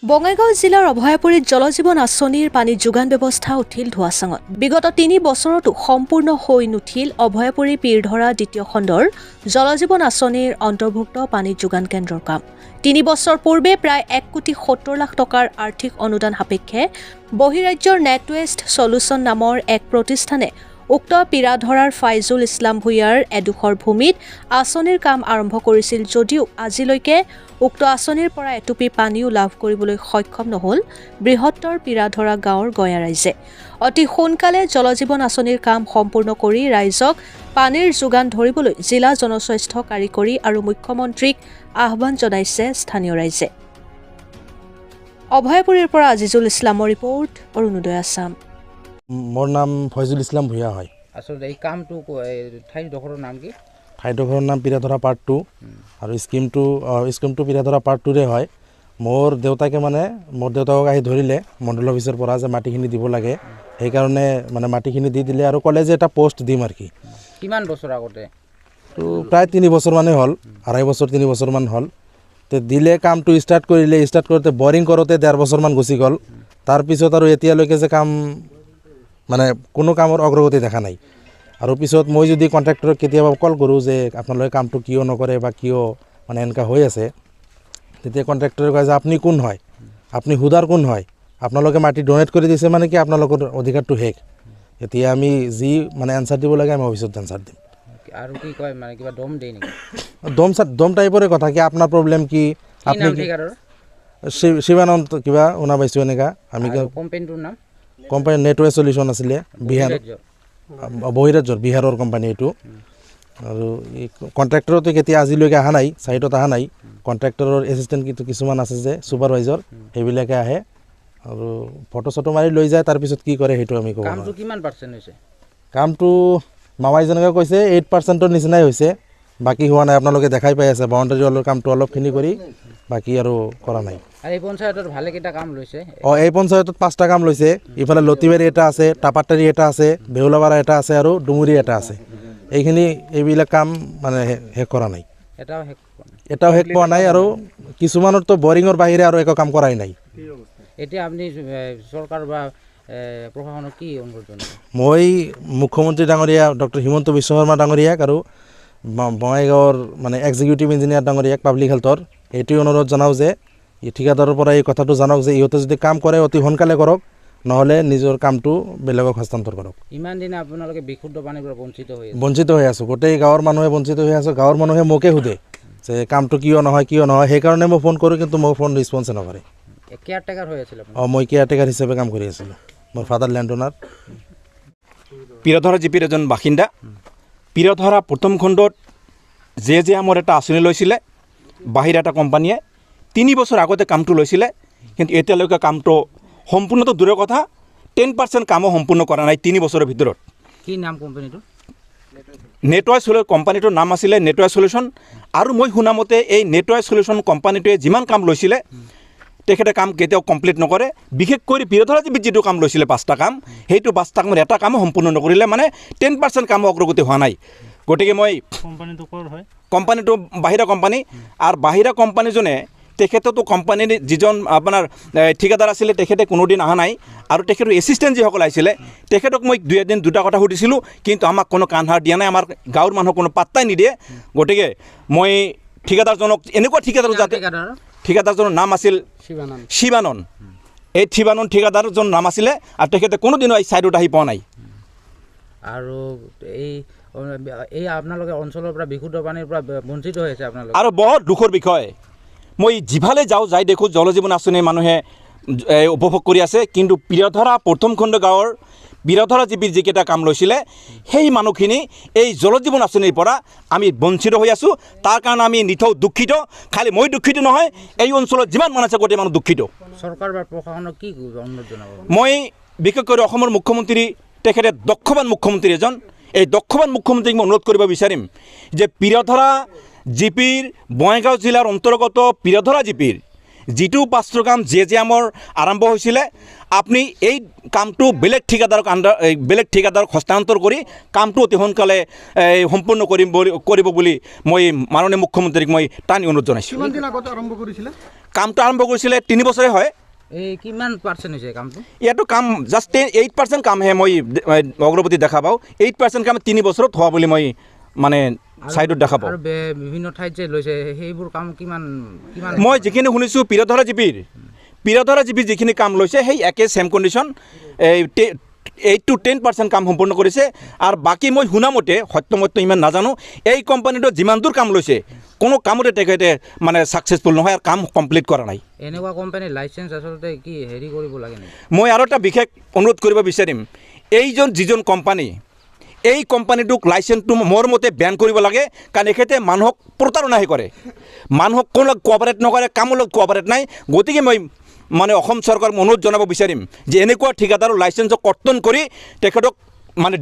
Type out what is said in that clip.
বঙাইগাঁও জিলাৰ অভয়াপুৰীত জলজীৱন আঁচনিৰ পানী যোগান ব্যৱস্থা উঠিল ধোঁৱাচাঙত। বিগত ৩ বছৰতো সম্পূৰ্ণ হৈ নুঠিল অভয়াপুৰী পীৰধৰা দ্বিতীয় খণ্ডৰ জলজীৱন আঁচনিৰ অন্তৰ্ভুক্ত পানী যোগান কেন্দ্ৰৰ কাম। ৩ বছৰ পূৰ্বে প্ৰায় ১,৭০,০০,০০০ টকাৰ আৰ্থিক অনুদান সাপেক্ষে বহিৰাজ্যৰ নেটৱেষ্ট সলিউশ্যন নামৰ এক প্ৰতিষ্ঠানে উক্ত পীৰাধৰাৰ ফাইজুল ইছলাম ভূঞাৰ এডোখৰ ভূমিত আঁচনিৰ কাম আৰম্ভ কৰিছিল যদিও আজিলৈকে উক্ত আঁচনিৰ পৰা এটুপি পানীও লাভ কৰিবলৈ সক্ষম নহল বৃহত্তৰ পীৰাধৰা গাঁৱৰ গঞা ৰাইজে। অতি সোনকালে জলজীৱন আঁচনিৰ কাম সম্পূৰ্ণ কৰি ৰাইজক পানীৰ যোগান ধৰিবলৈ জিলা জনস্বাস্থ্য কাৰিকৰী আৰু মুখ্যমন্ত্ৰীক আহ্বান জনাইছে স্থানীয় ৰাইজে। অভয়াপুৰীৰ পৰা আজিজুল ইছলামৰ ৰিপৰ্ট, অৰুণোদয় আছাম। মোৰ নাম ফয়জুল ইছলাম ভূঞা হয়। আচলতে এই কামটো ঠাইডোখৰৰ নাম কি? ঠাইডোখৰৰ নাম পীৰাধৰা পাৰ্ট 2 আৰু স্কিমটো পীৰাধৰা পাৰ্ট 2ৰে হয়। মোৰ দেউতাকক আহি ধৰিলে মণ্ডল অফিচৰ পৰা যে মাটিখিনি দিব লাগে, সেইকাৰণে মাটিখিনি দি দিলে আৰু ক'লে যে এটা পোষ্ট দিম আৰু কি। কিমান বছৰ আগতে? তো প্ৰায় 3 বছৰমানেই হ'ল, 2.5 বছৰ 3 বছৰমান হ'ল। তো দিলে কামটো ষ্টাৰ্ট কৰোঁতে বৰিং কৰোঁতে 1.5 বছৰমান গুচি গ'ল। তাৰপিছত আৰু এতিয়ালৈকে যে কাম কোনো কামৰ অগ্ৰগতি দেখা নাই। আৰু পিছত মই যদি কণ্ট্ৰেক্টৰক কেতিয়াবা কল কৰোঁ যে আপোনালোকে কামটো কিয় নকৰে বা কিয় এনেকুৱা হৈ আছে, তেতিয়া কণ্ট্ৰেক্টৰে কয় যে আপুনি কোন হয়, আপুনি হুদাৰ কোন হয়, আপোনালোকে মাটি ডনেট কৰি দিছে কি আপোনালোকৰ অধিকাৰটো শেষ। এতিয়া আমি যি এনচাৰ দিব লাগে আমি অফিচত এনচাৰ দিম। আৰু কি কয় কিবা দম দিয়ে নেকি? দম টাইপৰে কথা কি আপোনাৰ প্ৰব্লেম কি, আপুনি শিৱানন্দ কিবা শুনা পাইছোঁ এনেকুৱা। আমি কোম্পানীটোৰ নাম কোম্পানী নেটৱেষ্ট সলিউশ্যন আছিলে, বহিৰাজ্যৰ বিহাৰৰ কোম্পানী এইটো। আৰু এই কণ্ট্ৰেক্টৰতো কেতিয়া আজিলৈকে অহা নাই, চাইটত অহা নাই। কণ্ট্ৰেক্টৰৰ এছিষ্টেণ্ট কিছুমান আছে যে ছুপাৰভাইজাৰ, সেইবিলাকে আহে আৰু ফটো চটো মাৰি লৈ যায়। তাৰপিছত কি কৰে সেইটো আমি ক'ব নোৱাৰোঁ। কামটো কিমান পাৰ্চেণ্ট হৈছে? কামটো মামাই যেনেকৈ কৈছে 8%ৰ নিচিনাই হৈছে, বাকী হোৱা নাই। আপোনালোকে দেখাই পাই আছে বাউণ্ডাৰী ৱালৰ কামটো অলপখিনি কৰি বাকী আৰু কৰা নাই। আৰু এই পঞ্চায়তত ভালেকেইটা কাম লৈছে। এই পঞ্চায়তত 5টা কাম লৈছে। ইফালে লতিবাৰী এটা আছে, টাপাটাৰী এটা আছে, বেহুলাপাৰা এটা আছে আৰু ডুমুৰী এটা আছে। এইবিলাক কাম শেষ কৰা নাই, এটাও শেষ পোৱা নাই। আৰু কিছুমানৰতো বৰিঙৰ বাহিৰে আৰু একো কাম কৰাই নাই। এতিয়া আপুনি চৰকাৰ বা প্ৰশাসনক কি অনুৰোধ জনাব? মই মুখ্যমন্ত্ৰী ডাঙৰীয়া ডক্টৰ হিমন্ত বিশ্ব শৰ্মা ডাঙৰীয়াক আৰু বঙাইগাঁৱৰ এক্সিকিউটিভ ইঞ্জিনিয়াৰ ডাঙৰীয়াক পাব্লিক হেল্থৰ এইটোৱে অনুৰোধ জনাওঁ যে ঠিকাদাৰৰ পৰা এই কথাটো জানক যে ইহঁতে যদি কাম কৰে অতি সোনকালে কৰক, নহ'লে নিজৰ কামটো বেলেগক হস্তান্তৰ কৰক। ইমান দিনে আপোনালোকে বিশুদ্ধ পানীৰ পৰা বঞ্চিত হৈ আছোঁ। গোটেই গাঁৱৰ মানুহে বঞ্চিত হৈ আছোঁ। গাঁৱৰ মানুহে মোকে সোধে যে কামটো কিয় নহয়। সেইকাৰণে মই ফোন কৰোঁ, কিন্তু মোৰ ফোন ৰেছপন্সে নকৰে। কেয়াৰটেকাৰ হৈ আছিল? মই কেয়াৰটেকাৰ হিচাপে কাম কৰি আছিলোঁ। মোৰ ফাদাৰ লেণ্ড অনাৰ। পীৰধৰা জিপিৰ এজন বাসিন্দা। পীৰধৰা প্ৰথম খণ্ডত যে আমাৰ এটা আঁচনি লৈছিলে বাহিৰা এটা কোম্পানীয়ে 3 বছৰ আগতে কামটো লৈছিলে, কিন্তু এতিয়ালৈকে কামটো সম্পূৰ্ণটো দূৰৰ কথা, 10% কামো সম্পূৰ্ণ কৰা নাই 3 বছৰৰ ভিতৰত। কি নাম কোম্পানীটো? নেটৱেষ্ট কোম্পানীটোৰ নাম আছিলে নেটৱেষ্ট সলিউশ্যন। আৰু মই শুনামতে এই নেটৱেষ্ট সলিউশ্যন কোম্পানীটোৱে যিমান কাম লৈছিলে তেখেতে কাম কেতিয়াও কমপ্লিট নকৰে। বিশেষ কৰি পীৰধৰা জিপিত যিটো কাম লৈছিলে 5টা কাম, সেইটো 5টা কামৰ এটা কামো সম্পূৰ্ণ নকৰিলে, 10% কামো অগ্ৰগতি হোৱা নাই। গতিকে মই কোম্পানীটো বাহিৰা কোম্পানী, আৰু বাহিৰা কোম্পানীজনে তেখেততো কোম্পানীৰ যিজন আপোনাৰ ঠিকাদাৰ আছিলে তেখেতে কোনোদিন অহা নাই। আৰু তেখেতৰ এছিষ্টেণ্ট যিসকল আহিছিলে তেখেতক মই 2 এদিন 2টা কথা সুধিছিলোঁ, কিন্তু আমাক কোনো কাণ সাৰ দিয়া নাই। আমাৰ গাঁৱৰ মানুহক কোনো পাত্তাই নিদিয়ে। গতিকে মই ঠিকাদাৰজনক এনেকুৱা ঠিকাদাৰজনৰ নাম আছিল শিৱানন্দ। এই শিৱানন্দ ঠিকাদাৰজনৰ নাম আছিলে, আৰু তেখেতে কোনোদিনো এই ছাইডত আহি পোৱা নাই। আৰু এই আপোনালোকে অঞ্চলৰ পৰা বিশুদ্ধ পানীৰ পৰা বঞ্চিত হৈ আছে আপোনালোক। আৰু বহুত দুখৰ বিষয়, মই যিফালে যাই দেখোঁ জলজীৱন আঁচনি মানুহে উপভোগ কৰি আছে, কিন্তু পীৰধৰা প্ৰথম খণ্ড গাঁৱৰ পীৰধৰা জিপিৰ যিকেইটা কাম লৈছিলে সেই মানুহখিনি এই জলজীৱন আঁচনিৰ পৰা আমি বঞ্চিত হৈ আছোঁ। তাৰ কাৰণে আমি নিথৌ দুখিত। খালি মই দুখিত নহয়, এই অঞ্চলত যিমান মানুহ আছে গোটেই মানুহ দুখিত। চৰকাৰ বা প্ৰশাসনক কি অনুৰোধ জনাব? মই বিশেষ কৰি অসমৰ মুখ্যমন্ত্ৰী, তেখেতে দক্ষবান মুখ্যমন্ত্ৰী এজন, এই দক্ষবান মুখ্যমন্ত্ৰীক মই অনুৰোধ কৰিব বিচাৰিম যে পীৰধৰা জিপিৰ বঙাইগাঁও জিলাৰ অন্তৰ্গত পীৰধৰা জিপিৰ যিটো পাষ্টৰ কাম জেজিএমৰ আৰম্ভ হৈছিলে আপুনি এই কামটো বেলেগ ঠিকাদাৰক হস্তান্তৰ কৰি কামটো অতি সোনকালে সম্পূৰ্ণ কৰিব বুলি মই মাননীয় মুখ্যমন্ত্ৰীক মই টানি অনুৰোধ জনাইছোঁ। কিমান দিন আগতে আৰম্ভ কৰিছিলে? কামটো আৰম্ভ কৰিছিলে 3 বছৰে হয়। এই কিমান পাৰ্চেণ্ট হৈছে কামটো? ইয়াতো কাম জাষ্ট 8% কামহে মই অগ্ৰগতি দেখা পাওঁ। 8% কাম 3 বছৰত হোৱা বুলি মই মানে ছাইডত দেখা পাওঁ। আৰু বিভিন্ন ঠাইত যে লৈছে সেইবোৰ কাম কিমান কিমান? মই যিখিনি শুনিছোঁ পিৰধৰা জিপিৰ যিখিনি কাম লৈছে সেই একে ছেম কণ্ডিশ্যন 8 to 10% কাম সম্পূৰ্ণ কৰিছে। আৰু বাকী মই শুনামতে সত্যমতে ইমান নাজানো, এই কোম্পানীটো যিমান দূৰ কাম লৈছে কোনো কামতে তেখেতে মানে ছাকচেছফুল নহয় আৰু কাম কমপ্লিট কৰা নাই। এনেকুৱা কোম্পানীৰ লাইচেঞ্চ আচলতে কি হেৰি কৰিব লাগে নেকি? মই আৰু এটা বিশেষ অনুৰোধ কৰিব বিচাৰিম, যিজন কোম্পানী এই কোম্পানীটোক লাইচেন্সটো মোৰ মতে বেন কৰিব লাগে, কাৰণ এখেতে মানুহক প্ৰতাৰণাহে কৰে, মানুহক কোনো কোঅপাৰেট নকৰে, কামৰ লগত কোঅপাৰেট নাই। গতিকে মই মানে অসম চৰকাৰক অনুৰোধ জনাব বিচাৰিম যে এনেকুৱা ঠিকাদাৰৰ লাইচেন্সক কৰ্তন কৰি তেখেতক মানে